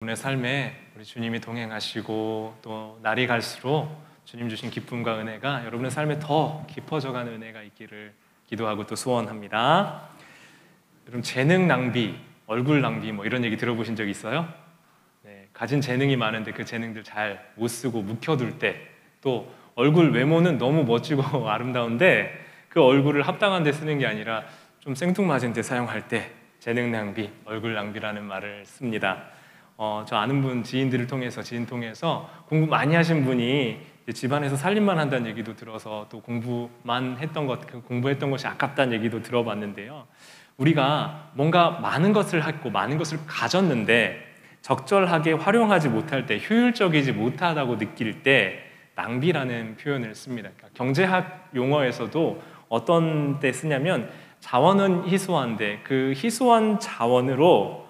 여러분의 삶에 우리 주님이 동행하시고 또 날이 갈수록 주님 주신 기쁨과 은혜가 여러분의 삶에 더 깊어져가는 은혜가 있기를 기도하고 또 소원합니다. 여러분, 재능 낭비, 얼굴 낭비 뭐 이런 얘기 들어보신 적 있어요? 네, 가진 재능이 많은데 그 재능들 잘 못 쓰고 묵혀둘 때, 또 얼굴 외모는 너무 멋지고 아름다운데 그 얼굴을 합당한 데 쓰는 게 아니라 좀 생뚱맞은 데 사용할 때 재능 낭비, 얼굴 낭비라는 말을 씁니다. 저 아는 분 지인 통해서 공부 많이 하신 분이 집안에서 살림만 한다는 얘기도 들어서 또 공부했던 것이 아깝다는 얘기도 들어봤는데요. 우리가 뭔가 많은 것을 했고 많은 것을 가졌는데 적절하게 활용하지 못할 때, 효율적이지 못하다고 느낄 때 낭비라는 표현을 씁니다. 그러니까 경제학 용어에서도 어떤 때 쓰냐면 자원은 희소한데 그 희소한 자원으로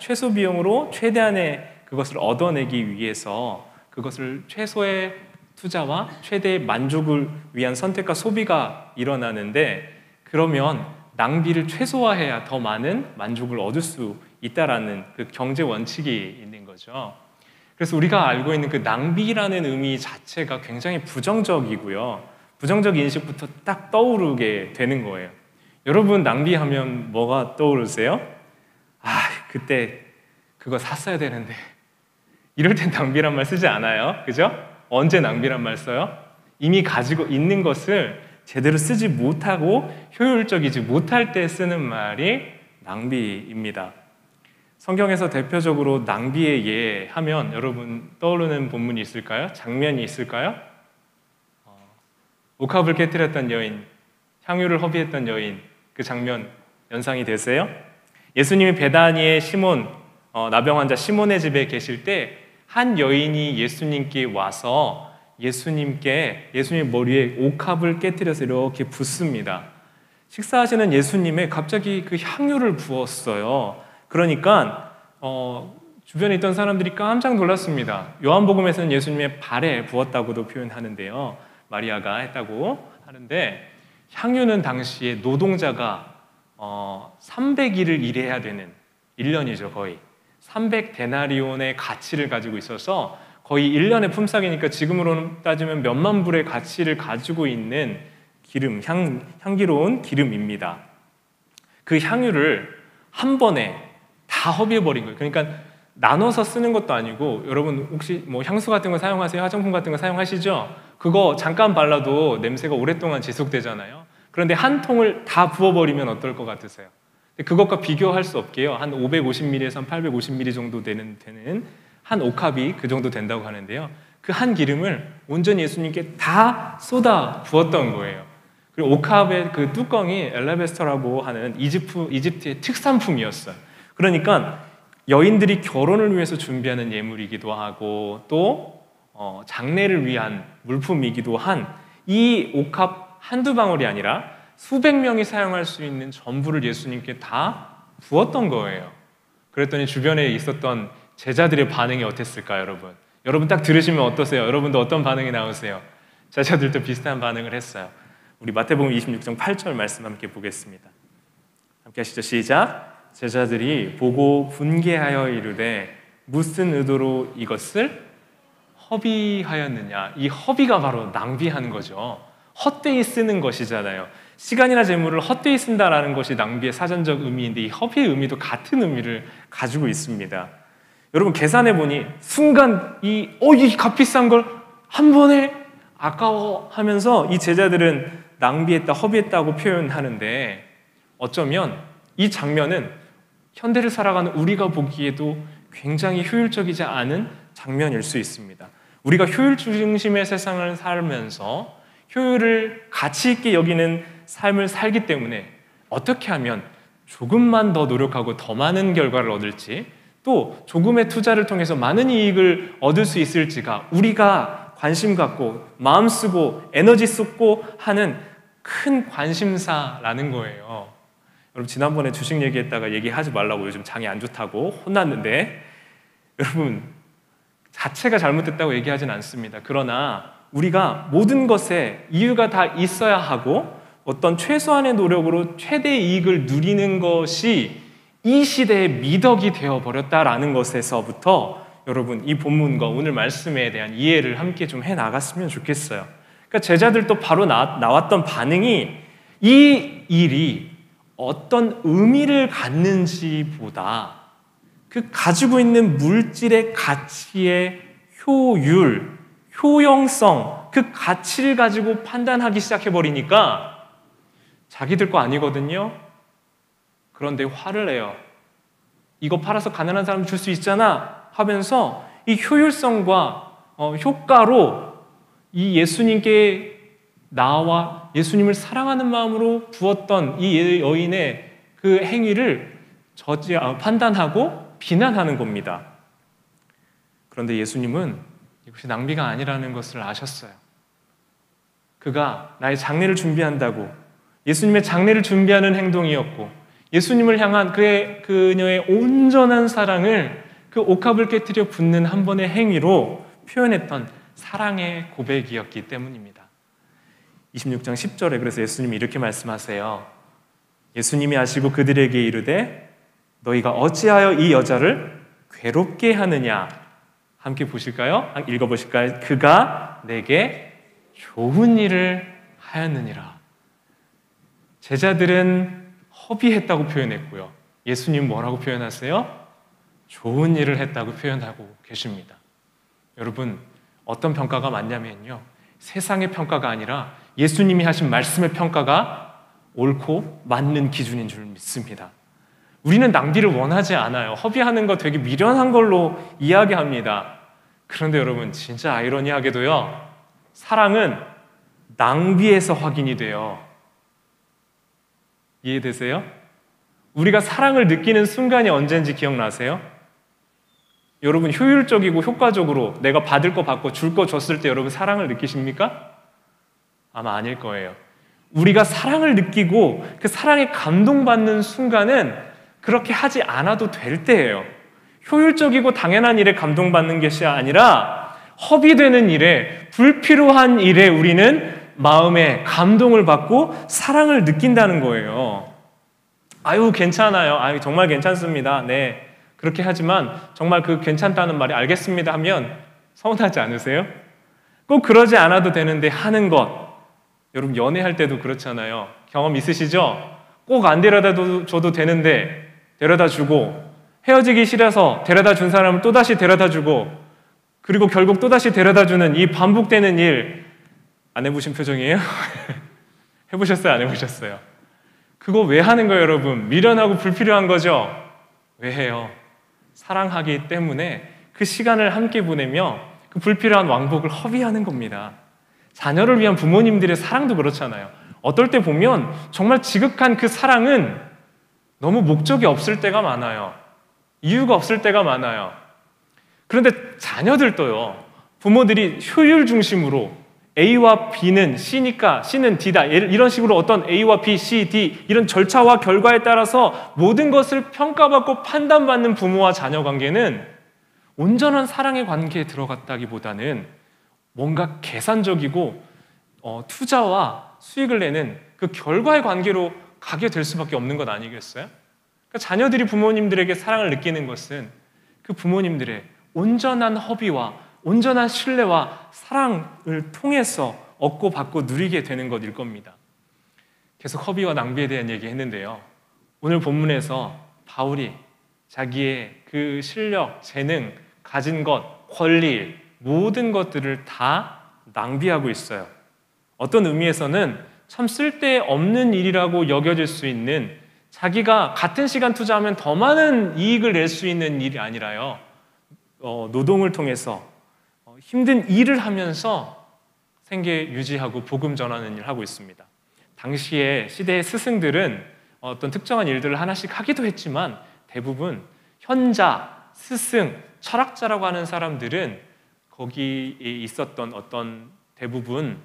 최소 비용으로 최대한의 그것을 얻어내기 위해서 그것을 최소의 투자와 최대의 만족을 위한 선택과 소비가 일어나는데, 그러면 낭비를 최소화해야 더 많은 만족을 얻을 수 있다라는 그 경제 원칙이 있는 거죠. 그래서 우리가 알고 있는 그 낭비라는 의미 자체가 굉장히 부정적이고요. 부정적 인식부터 딱 떠오르게 되는 거예요. 여러분, 낭비하면 뭐가 떠오르세요? 그때 그거 샀어야 되는데, 이럴 땐 낭비란 말 쓰지 않아요. 그죠? 언제 낭비란 말 써요? 이미 가지고 있는 것을 제대로 쓰지 못하고 효율적이지 못할 때 쓰는 말이 낭비입니다. 성경에서 대표적으로 낭비의 예 하면 여러분 떠오르는 본문이 있을까요? 장면이 있을까요? 옥합을 깨뜨렸던 여인, 향유를 허비했던 여인, 그 장면 연상이 되세요? 예수님이 베다니의 나병 환자 시몬의 집에 계실 때 한 여인이 예수님께 와서 예수님 머리에 옥합을 깨뜨려서 이렇게 붓습니다. 식사하시는 예수님에 갑자기 그 향유를 부었어요. 그러니까 주변에 있던 사람들이 깜짝 놀랐습니다. 요한복음에서는 예수님의 발에 부었다고도 표현하는데요. 마리아가 했다고 하는데, 향유는 당시에 노동자가 300일을 일해야 되는 1년이죠. 거의 300데나리온의 가치를 가지고 있어서 거의 1년의 품삯이니까 지금으로는 따지면 몇만 불의 가치를 가지고 있는 기름, 향기로운 기름입니다. 그 향유를 한 번에 다 허비해버린 거예요. 그러니까 나눠서 쓰는 것도 아니고, 여러분 혹시 뭐 향수 같은 거 사용하세요? 화장품 같은 거 사용하시죠? 그거 잠깐 발라도 냄새가 오랫동안 지속되잖아요. 그런데 한 통을 다 부어버리면 어떨 것 같으세요? 그것과 비교할 수 없게요. 한 550ml에서 한 850ml 정도 되는 한 옥합이 그 정도 된다고 하는데요. 그 한 기름을 온전히 예수님께 다 쏟아 부었던 거예요. 그리고 옥합의 그 뚜껑이 엘레베스터라고 하는 이집트의 특산품이었어요. 그러니까 여인들이 결혼을 위해서 준비하는 예물이기도 하고 또 장례를 위한 물품이기도 한 이 옥합 한두 방울이 아니라 수백 명이 사용할 수 있는 전부를 예수님께 다 부었던 거예요. 그랬더니 주변에 있었던 제자들의 반응이 어땠을까요, 여러분? 여러분 딱 들으시면 어떠세요? 여러분도 어떤 반응이 나오세요? 제자들도 비슷한 반응을 했어요. 우리 마태복음 26장 8절 말씀 함께 보겠습니다. 함께 하시죠. 시작. 제자들이 보고 분개하여 이르되 무슨 의도로 이것을 허비하였느냐. 이 허비가 바로 낭비하는 거죠. 헛되이 쓰는 것이잖아요. 시간이나 재물을 헛되이 쓴다라는 것이 낭비의 사전적 의미인데, 이 허비의 의미도 같은 의미를 가지고 있습니다. 여러분, 계산해보니 순간 이 값비싼 걸 한 번에 아까워하면서 이 제자들은 낭비했다, 허비했다고 표현하는데, 어쩌면 이 장면은 현대를 살아가는 우리가 보기에도 굉장히 효율적이지 않은 장면일 수 있습니다. 우리가 효율 중심의 세상을 살면서 효율을 가치 있게 여기는 삶을 살기 때문에 어떻게 하면 조금만 더 노력하고 더 많은 결과를 얻을지, 또 조금의 투자를 통해서 많은 이익을 얻을 수 있을지가 우리가 관심 갖고 마음 쓰고 에너지 쏟고 하는 큰 관심사라는 거예요. 여러분, 지난번에 주식 얘기했다가 얘기하지 말라고 요즘 장이 안 좋다고 혼났는데, 여러분 자체가 잘못됐다고 얘기하진 않습니다. 그러나 우리가 모든 것에 이유가 다 있어야 하고 어떤 최소한의 노력으로 최대의 이익을 누리는 것이 이 시대의 미덕이 되어버렸다라는 것에서부터 여러분 이 본문과 오늘 말씀에 대한 이해를 함께 좀 해나갔으면 좋겠어요. 그러니까 제자들도 바로 나왔던 반응이 이 일이 어떤 의미를 갖는지보다 그 가지고 있는 물질의 가치의 효율, 효용성, 그 가치를 가지고 판단하기 시작해버리니까 자기들 거 아니거든요. 그런데 화를 내요. 이거 팔아서 가난한 사람 줄 수 있잖아 하면서 이 효율성과 효과로 이 예수님께 나와 예수님을 사랑하는 마음으로 부었던 이 여인의 그 행위를 판단하고 비난하는 겁니다. 그런데 예수님은 이것이 낭비가 아니라는 것을 아셨어요. 그가 나의 장례를 준비한다고 예수님의 장례를 준비하는 행동이었고 예수님을 향한 그녀의 온전한 사랑을 그 옥합을 깨뜨려 붓는 한 번의 행위로 표현했던 사랑의 고백이었기 때문입니다. 26장 10절에 그래서 예수님이 이렇게 말씀하세요. 예수님이 아시고 그들에게 이르되 너희가 어찌하여 이 여자를 괴롭게 하느냐. 함께 보실까요? 읽어보실까요? 그가 내게 좋은 일을 하였느니라. 제자들은 허비했다고 표현했고요. 예수님 뭐라고 표현하세요? 좋은 일을 했다고 표현하고 계십니다. 여러분 어떤 평가가 맞냐면요. 세상의 평가가 아니라 예수님이 하신 말씀의 평가가 옳고 맞는 기준인 줄 믿습니다. 우리는 낭비를 원하지 않아요. 허비하는 거 되게 미련한 걸로 이야기합니다. 그런데 여러분 진짜 아이러니하게도요. 사랑은 낭비에서 확인이 돼요. 이해되세요? 우리가 사랑을 느끼는 순간이 언제인지 기억나세요? 여러분 효율적이고 효과적으로 내가 받을 거 받고 줄 거 줬을 때 여러분 사랑을 느끼십니까? 아마 아닐 거예요. 우리가 사랑을 느끼고 그 사랑에 감동받는 순간은 그렇게 하지 않아도 될 때예요. 효율적이고 당연한 일에 감동받는 것이 아니라 허비되는 일에, 불필요한 일에 우리는 마음에 감동을 받고 사랑을 느낀다는 거예요. 아유 괜찮아요. 아유 정말 괜찮습니다. 네. 그렇게 하지만 정말 그 괜찮다는 말이 알겠습니다 하면 서운하지 않으세요? 꼭 그러지 않아도 되는데 하는 것. 여러분 연애할 때도 그렇잖아요. 경험 있으시죠? 꼭 안 데려다 줘도 되는데 데려다 주고 헤어지기 싫어서 데려다 준 사람을 또다시 데려다 주고 그리고 결국 또다시 데려다 주는 이 반복되는 일 안 해보신 표정이에요? 해보셨어요? 안 해보셨어요? 그거 왜 하는 거예요 여러분? 미련하고 불필요한 거죠? 왜 해요? 사랑하기 때문에 그 시간을 함께 보내며 그 불필요한 왕복을 허비하는 겁니다. 자녀를 위한 부모님들의 사랑도 그렇잖아요. 어떨 때 보면 정말 지극한 그 사랑은 너무 목적이 없을 때가 많아요. 이유가 없을 때가 많아요. 그런데 자녀들도요. 부모들이 효율 중심으로 A와 B는 C니까 C는 D다. 이런 식으로 어떤 A와 B, C, D 이런 절차와 결과에 따라서 모든 것을 평가받고 판단받는 부모와 자녀 관계는 온전한 사랑의 관계에 들어갔다기보다는 뭔가 계산적이고 투자와 수익을 내는 그 결과의 관계로 가게 될 수밖에 없는 것 아니겠어요? 그러니까 자녀들이 부모님들에게 사랑을 느끼는 것은 그 부모님들의 온전한 허비와 온전한 신뢰와 사랑을 통해서 얻고 받고 누리게 되는 것일 겁니다. 계속 허비와 낭비에 대한 얘기했는데요. 오늘 본문에서 바울이 자기의 그 실력, 재능, 가진 것, 권리 모든 것들을 다 낭비하고 있어요. 어떤 의미에서는 참 쓸데없는 일이라고 여겨질 수 있는 자기가 같은 시간 투자하면 더 많은 이익을 낼 수 있는 일이 아니라요. 노동을 통해서 힘든 일을 하면서 생계 유지하고 복음 전하는 일을 하고 있습니다. 당시에 시대의 스승들은 어떤 특정한 일들을 하나씩 하기도 했지만 대부분 현자, 스승, 철학자라고 하는 사람들은 거기에 있었던 어떤 대부분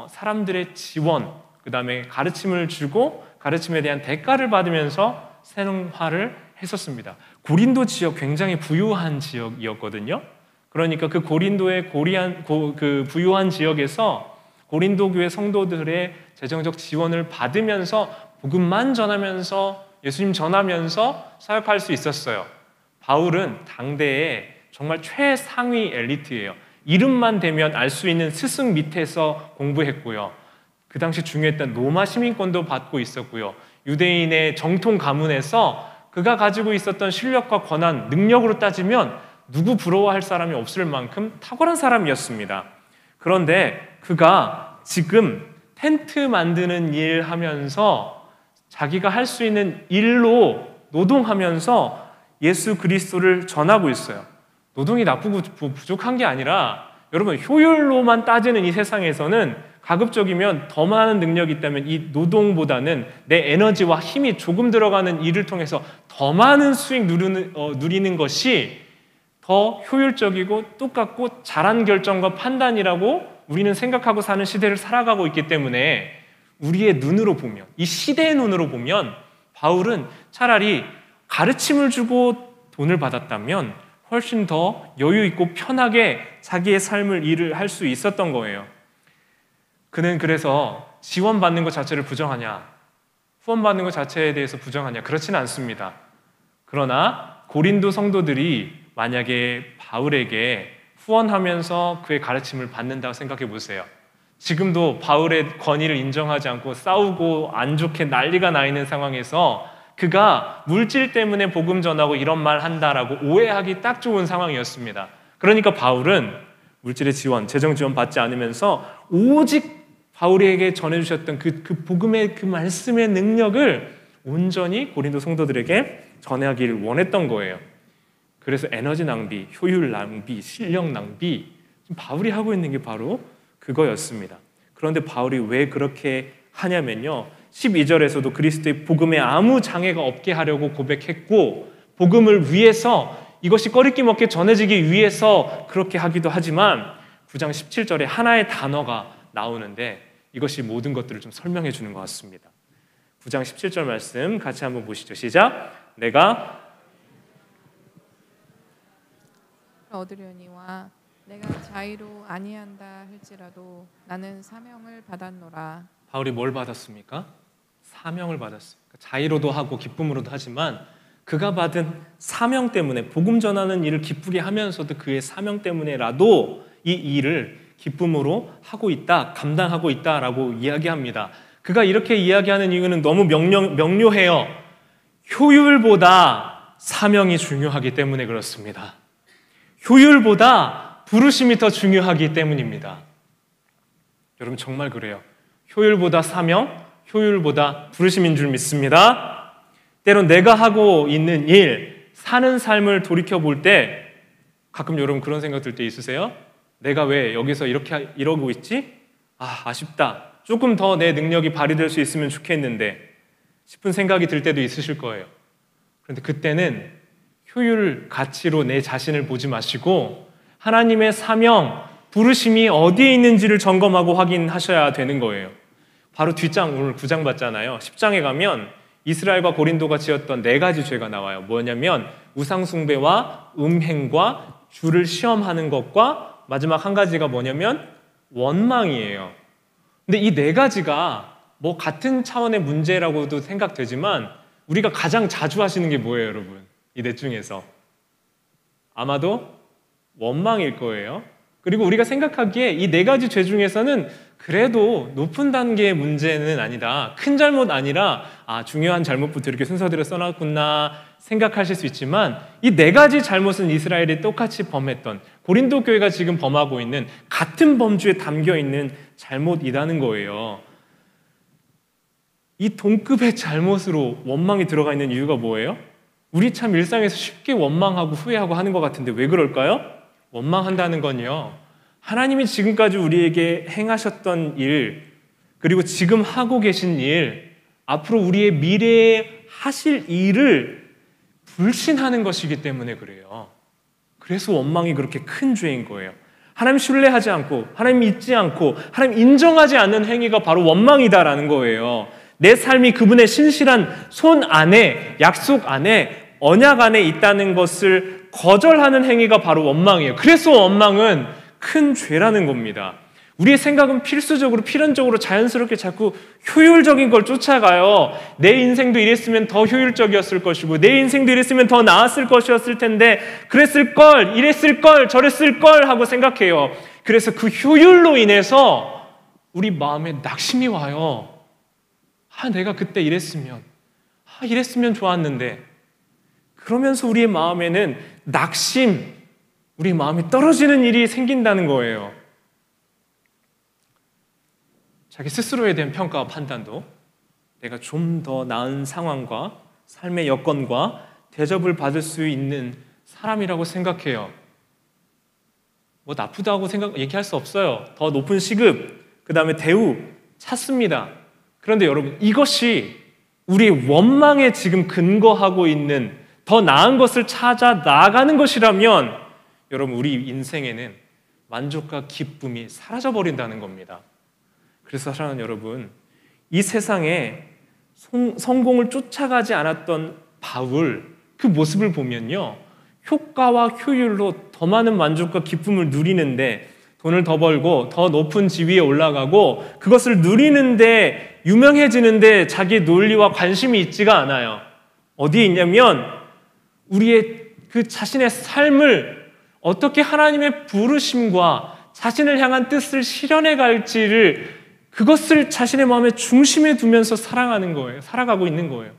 사람들의 지원, 그 다음에 가르침을 주고 가르침에 대한 대가를 받으면서 생활을 했었습니다. 고린도 지역 굉장히 부유한 지역이었거든요. 그러니까 그 고린도의 그 부유한 지역에서 고린도 교회 성도들의 재정적 지원을 받으면서 복음만 전하면서 예수님 전하면서 사역할 수 있었어요. 바울은 당대에 정말 최상위 엘리트예요. 이름만 대면 알 수 있는 스승 밑에서 공부했고요. 그 당시 중요했던 로마 시민권도 받고 있었고요. 유대인의 정통 가문에서 그가 가지고 있었던 실력과 권한, 능력으로 따지면 누구 부러워할 사람이 없을 만큼 탁월한 사람이었습니다. 그런데 그가 지금 텐트 만드는 일 하면서 자기가 할 수 있는 일로 노동하면서 예수 그리스도를 전하고 있어요. 노동이 나쁘고 부족한 게 아니라 여러분, 효율로만 따지는 이 세상에서는 가급적이면 더 많은 능력이 있다면 이 노동보다는 내 에너지와 힘이 조금 들어가는 일을 통해서 더 많은 수익 누리는 것이 더 효율적이고 똑같고 잘한 결정과 판단이라고 우리는 생각하고 사는 시대를 살아가고 있기 때문에 우리의 눈으로 보면, 이 시대의 눈으로 보면 바울은 차라리 가르침을 주고 돈을 받았다면 훨씬 더 여유 있고 편하게 자기의 삶을 일을 할 수 있었던 거예요. 그는 그래서 지원받는 것 자체를 부정하냐, 후원받는 것 자체에 대해서 부정하냐, 그렇지는 않습니다. 그러나 고린도 성도들이 만약에 바울에게 후원하면서 그의 가르침을 받는다고 생각해 보세요. 지금도 바울의 권위를 인정하지 않고 싸우고 안 좋게 난리가 나 있는 상황에서 그가 물질 때문에 복음 전하고 이런 말 한다라고 오해하기 딱 좋은 상황이었습니다. 그러니까 바울은 물질의 지원, 재정 지원 받지 않으면서 오직 바울에게 전해주셨던 그 복음의 그 말씀의 능력을 온전히 고린도 성도들에게 전하기를 원했던 거예요. 그래서 에너지 낭비, 효율 낭비, 실력 낭비, 바울이 하고 있는 게 바로 그거였습니다. 그런데 바울이 왜 그렇게 하냐면요, 12절에서도 그리스도의 복음에 아무 장애가 없게 하려고 고백했고, 복음을 위해서, 이것이 꺼리낌 없게 전해지기 위해서 그렇게 하기도 하지만 9장 17절에 하나의 단어가 나오는데 이것이 모든 것들을 좀 설명해 주는 것 같습니다. 9장 17절 말씀 같이 한번 보시죠. 시작. 내가 얻으려니와 내가 자의로 아니한다 할지라도 나는 사명을 받았노라. 바울이 뭘 받았습니까? 사명을 받았습니다. 자의로도 하고 기쁨으로도 하지만 그가 받은 사명 때문에, 복음 전하는 일을 기쁘게 하면서도 그의 사명 때문에라도 이 일을 기쁨으로 하고 있다, 감당하고 있다라고 이야기합니다. 그가 이렇게 이야기하는 이유는 너무 명료해요. 효율보다 사명이 중요하기 때문에 그렇습니다. 효율보다 부르심이 더 중요하기 때문입니다. 여러분 정말 그래요. 효율보다 사명, 효율보다 부르심인 줄 믿습니다. 때론 내가 하고 있는 일, 사는 삶을 돌이켜볼 때 가끔 여러분 그런 생각 들 때 있으세요? 내가 왜 여기서 이러고 있지? 아쉽다. 조금 더 내 능력이 발휘될 수 있으면 좋겠는데 싶은 생각이 들 때도 있으실 거예요. 그런데 그때는 효율, 가치로 내 자신을 보지 마시고 하나님의 사명, 부르심이 어디에 있는지를 점검하고 확인하셔야 되는 거예요. 바로 뒷장, 오늘 9장 봤잖아요. 10장에 가면 이스라엘과 고린도가 지었던 4가지 죄가 나와요. 뭐냐면 우상숭배와 음행과 주를 시험하는 것과 마지막 한 가지가 뭐냐면 원망이에요. 근데 이 4가지가 뭐 같은 차원의 문제라고도 생각되지만 우리가 가장 자주 하시는 게 뭐예요, 여러분? 이 넷 중에서 아마도 원망일 거예요. 그리고 우리가 생각하기에 이 4가지 죄 중에서는 그래도 높은 단계의 문제는 아니다, 큰 잘못 아니라 중요한 잘못부터 이렇게 순서대로 써놨구나 생각하실 수 있지만 이 4가지 잘못은 이스라엘이 똑같이 범했던, 고린도 교회가 지금 범하고 있는 같은 범주에 담겨있는 잘못이라는 거예요. 이 동급의 잘못으로 원망이 들어가 있는 이유가 뭐예요? 우리 참 일상에서 쉽게 원망하고 후회하고 하는 것 같은데 왜 그럴까요? 원망한다는 건요, 하나님이 지금까지 우리에게 행하셨던 일, 그리고 지금 하고 계신 일, 앞으로 우리의 미래에 하실 일을 불신하는 것이기 때문에 그래요. 그래서 원망이 그렇게 큰 죄인 거예요. 하나님 신뢰하지 않고, 하나님 믿지 않고, 하나님 인정하지 않는 행위가 바로 원망이다라는 거예요. 내 삶이 그분의 신실한 손 안에, 약속 안에, 언약 안에 있다는 것을 거절하는 행위가 바로 원망이에요. 그래서 원망은 큰 죄라는 겁니다. 우리의 생각은 필수적으로, 필연적으로, 자연스럽게 자꾸 효율적인 걸 쫓아가요. 내 인생도 이랬으면 더 효율적이었을 것이고, 내 인생도 이랬으면 더 나았을 것이었을 텐데, 그랬을 걸, 이랬을 걸, 저랬을 걸 하고 생각해요. 그래서 그 효율로 인해서 우리 마음에 낙심이 와요. 내가 그때 이랬으면, 이랬으면 좋았는데. 그러면서 우리의 마음에는 낙심, 우리 마음이 떨어지는 일이 생긴다는 거예요. 자기 스스로에 대한 평가와 판단도 내가 좀 더 나은 상황과 삶의 여건과 대접을 받을 수 있는 사람이라고 생각해요. 뭐 나쁘다고 얘기할 수 없어요. 더 높은 시급, 그 다음에 대우 찾습니다. 그런데 여러분, 이것이 우리의 원망에 지금 근거하고 있는 더 나은 것을 찾아 나아가는 것이라면 여러분, 우리 인생에는 만족과 기쁨이 사라져버린다는 겁니다. 그래서 사랑하는 여러분, 이 세상에 성공을 쫓아가지 않았던 바울, 그 모습을 보면요, 효과와 효율로 더 많은 만족과 기쁨을 누리는데, 돈을 더 벌고 더 높은 지위에 올라가고 그것을 누리는데, 유명해지는데 자기의 논리와 관심이 있지가 않아요. 어디에 있냐면 우리의 그 자신의 삶을 어떻게 하나님의 부르심과 자신을 향한 뜻을 실현해 갈지를, 그것을 자신의 마음의 중심에 두면서 살아가는 거예요. 살아가고 있는 거예요.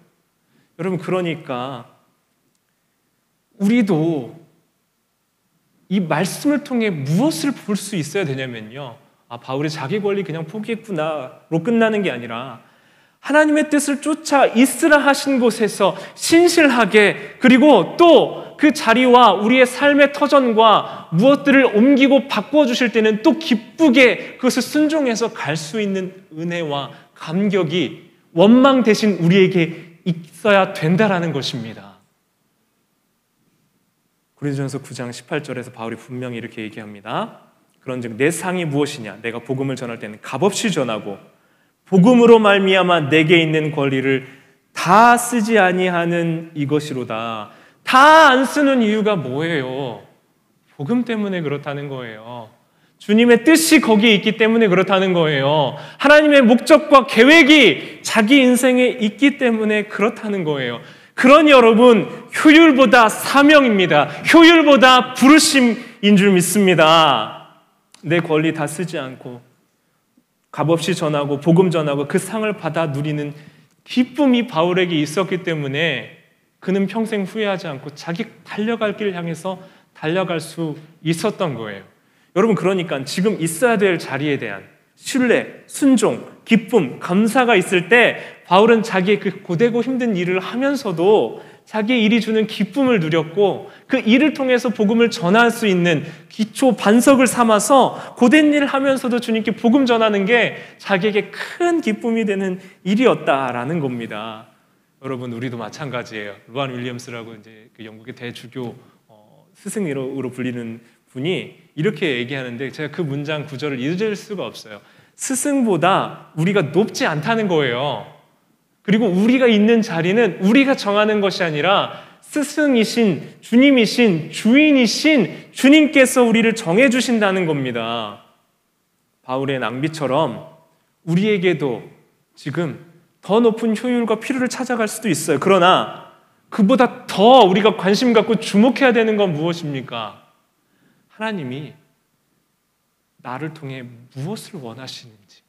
여러분, 그러니까 우리도 이 말씀을 통해 무엇을 볼 수 있어야 되냐면요, 바울이 자기 권리 그냥 포기했구나로 끝나는 게 아니라 하나님의 뜻을 쫓아 있으라 하신 곳에서 신실하게, 그리고 또 그 자리와 우리의 삶의 터전과 무엇들을 옮기고 바꿔주실 때는 또 기쁘게 그것을 순종해서 갈 수 있는 은혜와 감격이 원망 대신 우리에게 있어야 된다라는 것입니다. 고린도전서 9장 18절에서 바울이 분명히 이렇게 얘기합니다. 그런즉 내 상이 무엇이냐? 내가 복음을 전할 때는 값없이 전하고 복음으로 말미암아 내게 있는 권리를 다 쓰지 아니하는 이것이로다. 다 안 쓰는 이유가 뭐예요? 복음 때문에 그렇다는 거예요. 주님의 뜻이 거기에 있기 때문에 그렇다는 거예요. 하나님의 목적과 계획이 자기 인생에 있기 때문에 그렇다는 거예요. 그러니 여러분, 효율보다 사명입니다. 효율보다 부르심인 줄 믿습니다. 내 권리 다 쓰지 않고 값없이 전하고 복음 전하고 그 상을 받아 누리는 기쁨이 바울에게 있었기 때문에 그는 평생 후회하지 않고 자기 달려갈 길을 향해서 달려갈 수 있었던 거예요. 여러분, 그러니까 지금 있어야 될 자리에 대한 신뢰, 순종, 기쁨, 감사가 있을 때 바울은 자기의 그 고되고 힘든 일을 하면서도 자기의 일이 주는 기쁨을 누렸고, 그 일을 통해서 복음을 전할 수 있는 기초 반석을 삼아서 고된 일을 하면서도 주님께 복음 전하는 게 자기에게 큰 기쁨이 되는 일이었다라는 겁니다. 여러분, 우리도 마찬가지예요. 루안 윌리엄스라고 이제 그 영국의 대주교 스승으로 불리는 분이 이렇게 얘기하는데, 제가 그 문장 구절을 잊을 수가 없어요. 스승보다 우리가 높지 않다는 거예요. 그리고 우리가 있는 자리는 우리가 정하는 것이 아니라 스승이신 주님이신 주인이신 주님께서 우리를 정해주신다는 겁니다. 바울의 낭비처럼 우리에게도 지금 더 높은 효율과 필요를 찾아갈 수도 있어요. 그러나 그보다 더 우리가 관심 갖고 주목해야 되는 건 무엇입니까? 하나님이 나를 통해 무엇을 원하시는지,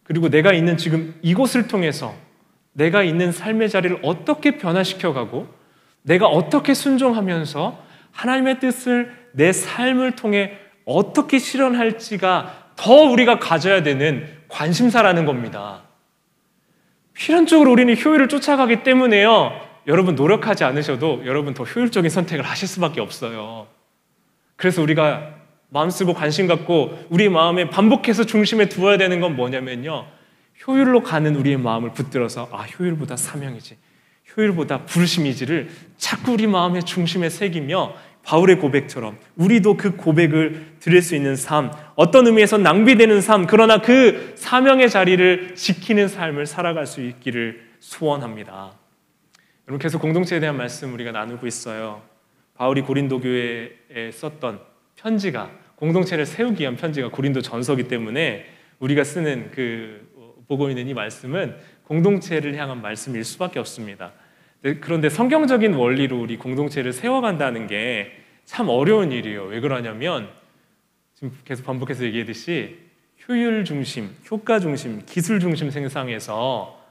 그리고 내가 있는 지금 이곳을 통해서 내가 있는 삶의 자리를 어떻게 변화시켜가고 내가 어떻게 순종하면서 하나님의 뜻을 내 삶을 통해 어떻게 실현할지가 더 우리가 가져야 되는 관심사라는 겁니다. 필연적으로 우리는 효율을 쫓아가기 때문에요, 여러분 노력하지 않으셔도 여러분 더 효율적인 선택을 하실 수밖에 없어요. 그래서 우리가 마음 쓰고 관심 갖고 우리 마음에 반복해서 중심에 두어야 되는 건 뭐냐면요, 효율로 가는 우리의 마음을 붙들어서 효율보다 사명이지, 효율보다 부르심이지를 자꾸 우리 마음의 중심에 새기며 바울의 고백처럼 우리도 그 고백을 드릴 수 있는 삶, 어떤 의미에서 낭비되는 삶, 그러나 그 사명의 자리를 지키는 삶을 살아갈 수 있기를 소원합니다. 여러분, 계속 공동체에 대한 말씀 우리가 나누고 있어요. 바울이 고린도 교회에 썼던 편지가 공동체를 세우기 위한 편지가 고린도 전서기 때문에 우리가 쓰는 보고 있는 이 말씀은 공동체를 향한 말씀일 수밖에 없습니다. 그런데 성경적인 원리로 우리 공동체를 세워간다는 게 참 어려운 일이에요. 왜 그러냐면 지금 계속 반복해서 얘기했듯이 효율 중심, 효과 중심, 기술 중심 세상에서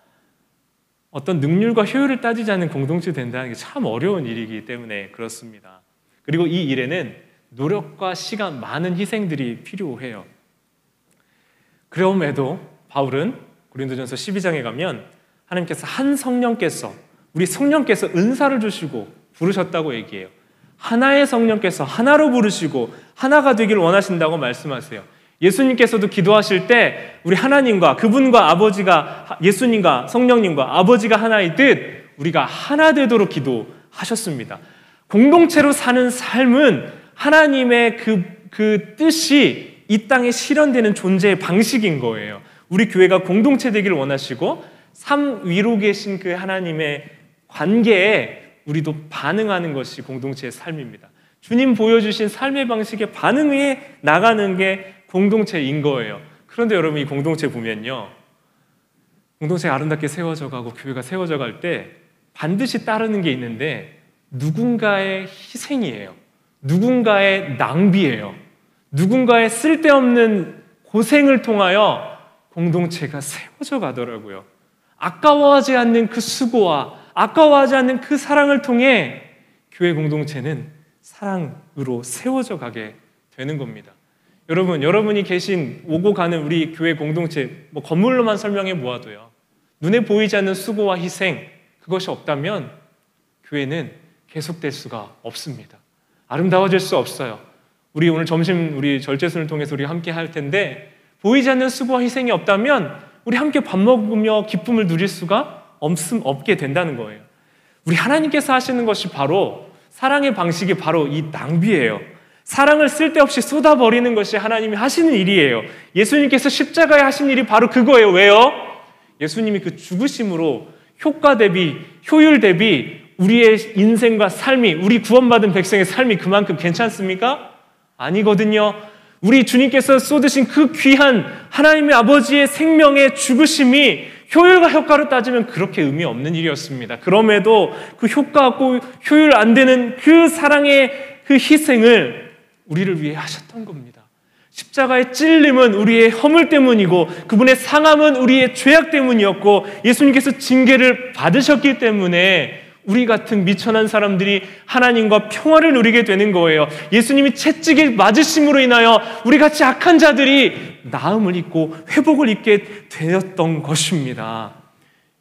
어떤 능률과 효율을 따지지 않는 공동체 된다는 게 참 어려운 일이기 때문에 그렇습니다. 그리고 이 일에는 노력과 시간, 많은 희생들이 필요해요. 그럼에도 바울은 고린도전서 12장에 가면 하나님께서 한 성령께서, 우리 성령께서 은사를 주시고 부르셨다고 얘기해요. 하나의 성령께서 하나로 부르시고 하나가 되길 원하신다고 말씀하세요. 예수님께서도 기도하실 때 우리 하나님과 그분과 아버지가, 예수님과 성령님과 아버지가 하나이듯 우리가 하나 되도록 기도하셨습니다. 공동체로 사는 삶은 하나님의 그 뜻이 이 땅에 실현되는 존재의 방식인 거예요. 우리 교회가 공동체 되기를 원하시고 삶 위로 계신 그 하나님의 관계에 우리도 반응하는 것이 공동체의 삶입니다. 주님 보여주신 삶의 방식에 반응해 나가는 게 공동체인 거예요. 그런데 여러분, 이 공동체 보면요, 공동체가 아름답게 세워져 가고 교회가 세워져 갈 때 반드시 따르는 게 있는데 누군가의 희생이에요. 누군가의 낭비예요. 누군가의 쓸데없는 고생을 통하여 공동체가 세워져 가더라고요. 아까워하지 않는 그 수고와 아까워하지 않는 그 사랑을 통해 교회 공동체는 사랑으로 세워져 가게 되는 겁니다. 여러분, 여러분이 계신 오고 가는 우리 교회 공동체, 건물로만 설명해 보아도요, 눈에 보이지 않는 수고와 희생, 그것이 없다면 교회는 계속될 수가 없습니다. 아름다워질 수 없어요. 우리 오늘 점심 우리 절제순을 통해서 우리 함께 할 텐데, 보이지 않는 수고와 희생이 없다면 우리 함께 밥 먹으며 기쁨을 누릴 수가 없게 된다는 거예요. 우리 하나님께서 하시는 것이 바로, 사랑의 방식이 바로 이 낭비예요. 사랑을 쓸데없이 쏟아버리는 것이 하나님이 하시는 일이에요. 예수님께서 십자가에 하신 일이 바로 그거예요. 왜요? 예수님이 그 죽으심으로 효과 대비, 효율 대비 우리의 인생과 삶이, 우리 구원받은 백성의 삶이 그만큼 괜찮습니까? 아니거든요. 우리 주님께서 쏟으신 그 귀한 하나님의 아버지의 생명의 죽으심이 효율과 효과로 따지면 그렇게 의미 없는 일이었습니다. 그럼에도 그 효과 없고 효율 안 되는 그 사랑의 그 희생을 우리를 위해 하셨던 겁니다. 십자가의 찔림은 우리의 허물 때문이고 그분의 상함은 우리의 죄악 때문이었고 예수님께서 징계를 받으셨기 때문에 우리 같은 미천한 사람들이 하나님과 평화를 누리게 되는 거예요. 예수님이 채찍에 맞으심으로 인하여 우리 같이 악한 자들이 나음을 입고 회복을 입게 되었던 것입니다.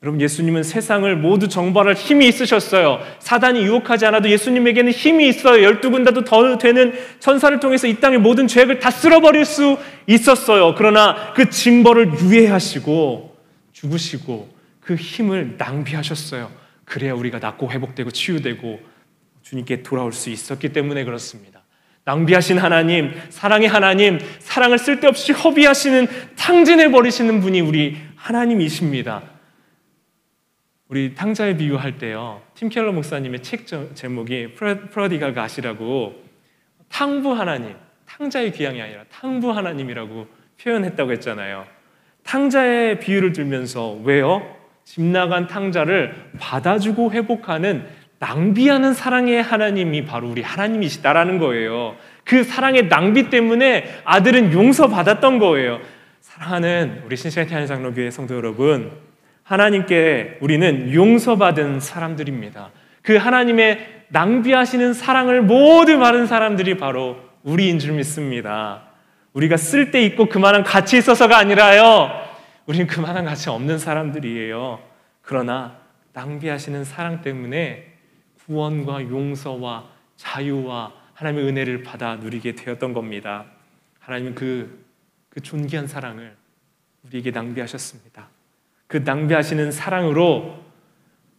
여러분, 예수님은 세상을 모두 정벌할 힘이 있으셨어요. 사단이 유혹하지 않아도 예수님에게는 힘이 있어요. 12군데도 더 되는 천사를 통해서 이 땅의 모든 죄악을 다 쓸어버릴 수 있었어요. 그러나 그 징벌을 유예하시고 죽으시고 그 힘을 낭비하셨어요. 그래야 우리가 낫고 회복되고 치유되고 주님께 돌아올 수 있었기 때문에 그렇습니다. 낭비하신 하나님, 사랑의 하나님, 사랑을 쓸데없이 허비하시는, 탕진해버리시는 분이 우리 하나님이십니다. 우리 탕자의 비유할 때요, 팀 켈러 목사님의 책 제목이 프로디갈 갓이라고, 탕부 하나님, 탕자의 귀향이 아니라 탕부 하나님이라고 표현했다고 했잖아요. 탕자의 비유를 들면서 왜요? 집 나간 탕자를 받아주고 회복하는, 낭비하는 사랑의 하나님이 바로 우리 하나님이시다라는 거예요. 그 사랑의 낭비 때문에 아들은 용서받았던 거예요. 사랑하는 우리 신시내티 한인장로교회 성도 여러분, 하나님께 우리는 용서받은 사람들입니다. 그 하나님의 낭비하시는 사랑을 모두 받은 사람들이 바로 우리인 줄 믿습니다. 우리가 쓸데있고 그만한 가치 있어서가 아니라요, 우리는 그만한 가치 없는 사람들이에요. 그러나 낭비하시는 사랑 때문에 구원과 용서와 자유와 하나님의 은혜를 받아 누리게 되었던 겁니다. 하나님은 그 존귀한 사랑을 우리에게 낭비하셨습니다. 그 낭비하시는 사랑으로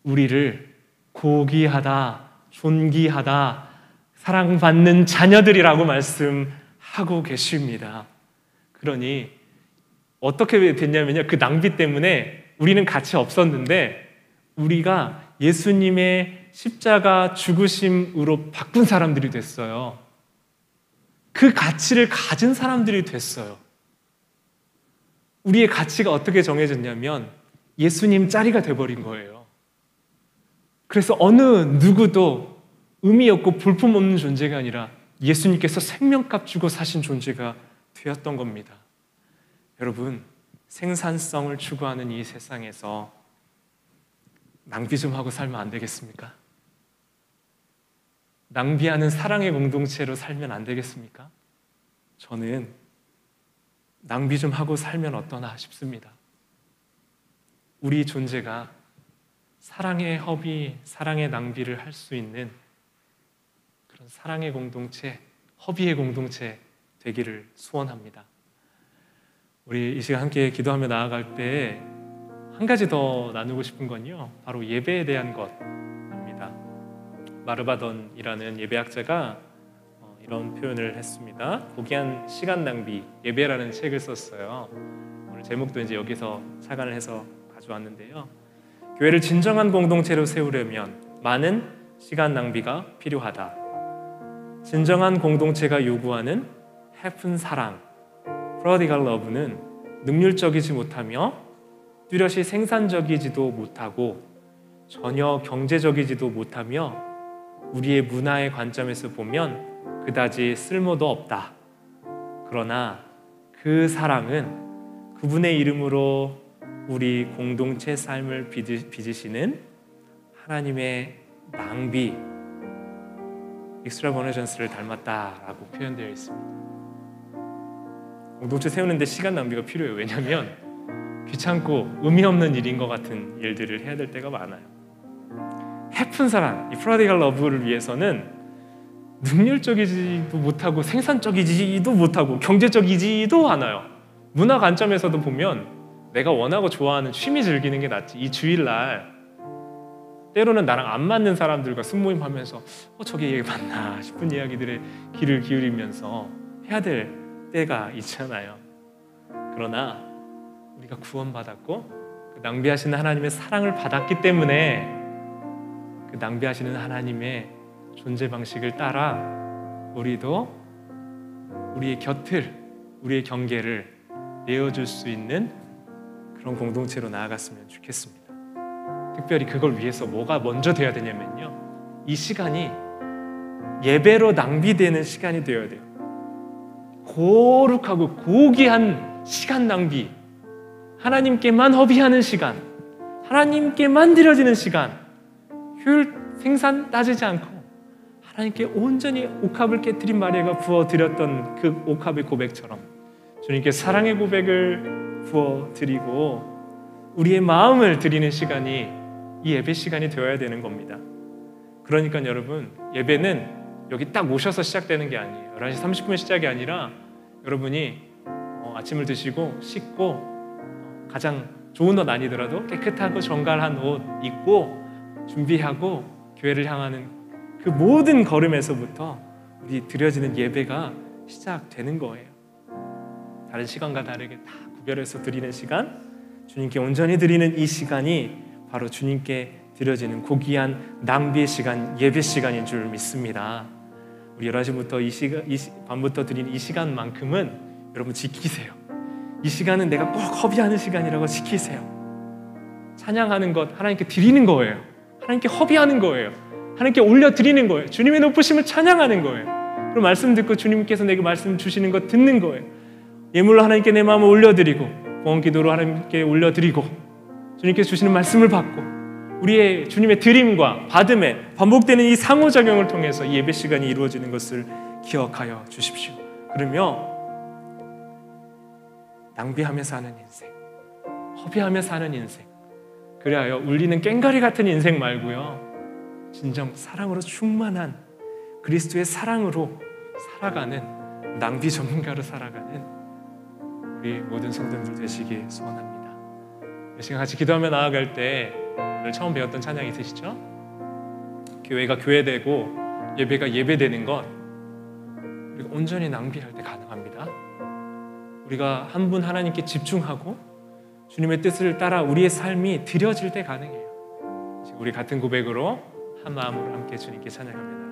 우리를 고귀하다, 존귀하다, 사랑받는 자녀들이라고 말씀하고 계십니다. 그러니 어떻게 됐냐면요, 그 낭비 때문에 우리는 가치 없었는데 우리가 예수님의 십자가 죽으심으로 바꾼 사람들이 됐어요. 그 가치를 가진 사람들이 됐어요. 우리의 가치가 어떻게 정해졌냐면 예수님 짜리가 돼버린 거예요. 그래서 어느 누구도 의미 없고 볼품없는 존재가 아니라 예수님께서 생명값 주고 사신 존재가 되었던 겁니다. 여러분, 생산성을 추구하는 이 세상에서 낭비 좀 하고 살면 안 되겠습니까? 낭비하는 사랑의 공동체로 살면 안 되겠습니까? 저는 낭비 좀 하고 살면 어떠나 싶습니다. 우리 존재가 사랑의 허비, 사랑의 낭비를 할 수 있는 그런 사랑의 공동체, 허비의 공동체 되기를 소원합니다. 우리 이 시간 함께 기도하며 나아갈 때 한 가지 더 나누고 싶은 건요, 바로 예배에 대한 것입니다. 마르바돈이라는 예배학자가 이런 표현을 했습니다. 고귀한 시간 낭비, 예배라는 책을 썼어요. 오늘 제목도 이제 여기서 착안을 해서 가져왔는데요. 교회를 진정한 공동체로 세우려면 많은 시간 낭비가 필요하다. 진정한 공동체가 요구하는 해픈 사랑, 프로디갈 러브는 능률적이지 못하며 뚜렷이 생산적이지도 못하고 전혀 경제적이지도 못하며 우리의 문화의 관점에서 보면 그다지 쓸모도 없다. 그러나 그 사랑은 그분의 이름으로 우리 공동체 삶을 빚으시는 하나님의 낭비, 익스트라버너전스를 닮았다라고 표현되어 있습니다. 공동체 세우는데 시간 낭비가 필요해요. 왜냐하면 귀찮고 의미 없는 일인 것 같은 일들을 해야 될 때가 많아요. 해픈 사랑, 이 프로디갈 러브를 위해서는 능률적이지도 못하고 생산적이지도 못하고 경제적이지도 않아요. 문화 관점에서도 보면 내가 원하고 좋아하는 취미 즐기는 게 낫지. 이 주일날 때로는 나랑 안 맞는 사람들과 순모임하면서 저게 얘기 맞나 싶은 이야기들에 귀를 기울이면서 해야 될 때가 있잖아요. 그러나 우리가 구원받았고 그 낭비하시는 하나님의 사랑을 받았기 때문에 그 낭비하시는 하나님의 존재 방식을 따라 우리도 우리의 곁을, 우리의 경계를 내어줄 수 있는 그런 공동체로 나아갔으면 좋겠습니다. 특별히 그걸 위해서 뭐가 먼저 돼야 되냐면요, 이 시간이 예배로 낭비되는 시간이 되어야 돼요. 거룩하고 고귀한 시간 낭비, 하나님께만 허비하는 시간, 하나님께만 드려지는 시간, 효율 생산 따지지 않고 하나님께 온전히 옥합을 깨트린 마리아가 부어드렸던 그 옥합의 고백처럼 주님께 사랑의 고백을 부어드리고 우리의 마음을 드리는 시간이 이 예배 시간이 되어야 되는 겁니다. 그러니까 여러분, 예배는 여기 딱 오셔서 시작되는 게 아니에요. 11시 30분 시작이 아니라 여러분이 아침을 드시고 씻고 가장 좋은 옷 아니더라도 깨끗하고 정갈한 옷 입고 준비하고 교회를 향하는 그 모든 걸음에서부터 우리 드려지는 예배가 시작되는 거예요. 다른 시간과 다르게 다 구별해서 드리는 시간, 주님께 온전히 드리는 이 시간이 바로 주님께 드려지는 고귀한 낭비의 시간, 예배 시간인 줄 믿습니다. 우리 11시부터 밤부터 드리는 이 시간만큼은 여러분 지키세요. 이 시간은 내가 꼭 허비하는 시간이라고 지키세요. 찬양하는 것 하나님께 드리는 거예요. 하나님께 허비하는 거예요. 하나님께 올려드리는 거예요. 주님의 높으심을 찬양하는 거예요. 그럼 말씀 듣고 주님께서 내게 말씀 주시는 것 듣는 거예요. 예물로 하나님께 내 마음을 올려드리고 봉헌기도로 하나님께 올려드리고 주님께서 주시는 말씀을 받고 우리의 주님의 드림과 받음에 반복되는 이 상호작용을 통해서 이 예배 시간이 이루어지는 것을 기억하여 주십시오. 그러며 낭비하며 사는 인생, 허비하며 사는 인생, 그래야 울리는 꽹과리 같은 인생 말고요, 진정 사랑으로 충만한 그리스도의 사랑으로 살아가는 낭비 전문가로 살아가는 우리 모든 성도들 되시길 소원합니다. 이 시간 같이 기도하며 나아갈 때 오늘 처음 배웠던 찬양 있으시죠? 교회가 교회되고 예배가 예배되는 것 우리가 온전히 낭비할 때 가능합니다. 우리가 한 분 하나님께 집중하고 주님의 뜻을 따라 우리의 삶이 드려질 때 가능해요. 우리 같은 고백으로 한 마음으로 함께 주님께 찬양합니다.